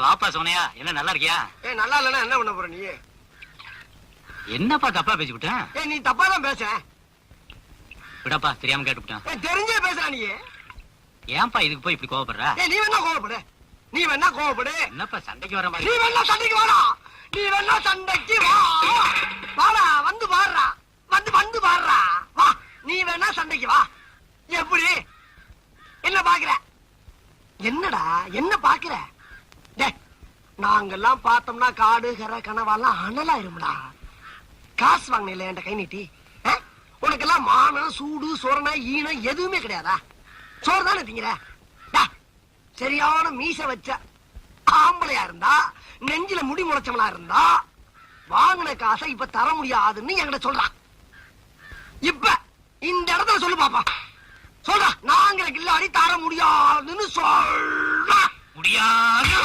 வாப்பா சோனையா, என்ன நல்லா இருக்கியா? நல்லா இல்லன்னா என்ன பண்ண போற நீ? என்னப்பா தப்பா பேசிவிட்டேன்? நீ தப்பா தான் பேச. விடப்பா, தெரியாம கேட்டுவிட்டேன். தெரிஞ்சே பேசுறா நீ. ஏன்பா இதுக்கு போய் இப்படி கோவப்படுற? நீ வேணா கோவப்படு, நீ வேணா கோவப்படு. என்னப்பா சண்டைக்கு வர மாதிரி? நீ வேணா சண்டைக்கு வாடா, நீ வேணா சண்டைக்கு வா. வாடா, வந்து பாடுறா, வந்து பாடுறா, வா. நீ வேணா சண்டைக்கு வா. எப்படி? என்ன பாக்குற? என்னடா என்ன பாக்குற? நாங்கெல்லாம் பார்த்தோம்னா காடு கரை கனவாலாம் அனலாயிரும்டா. காசு வாங்கின என் கை நீட்டி. உனக்கெல்லாம் மானம் சூடு சொரணை ஈனம் எதுவுமே கிடையாதா? சோறு தானே திங்கிற? சரியான மீச வச்ச ஆம்பளையா இருந்தா, நெஞ்சில முடி முளைச்சவனா இருந்தா, வாங்கின காசை இப்ப தர முடியாதுன்னு என்கிட்ட சொல்றான். இப்ப இந்த இடத்துல சொல்லு பாப்பா, சொல்ற. நாங்களுக்கு இல்லாடி தர முடியாதுன்னு சொல்ற. முடியாது.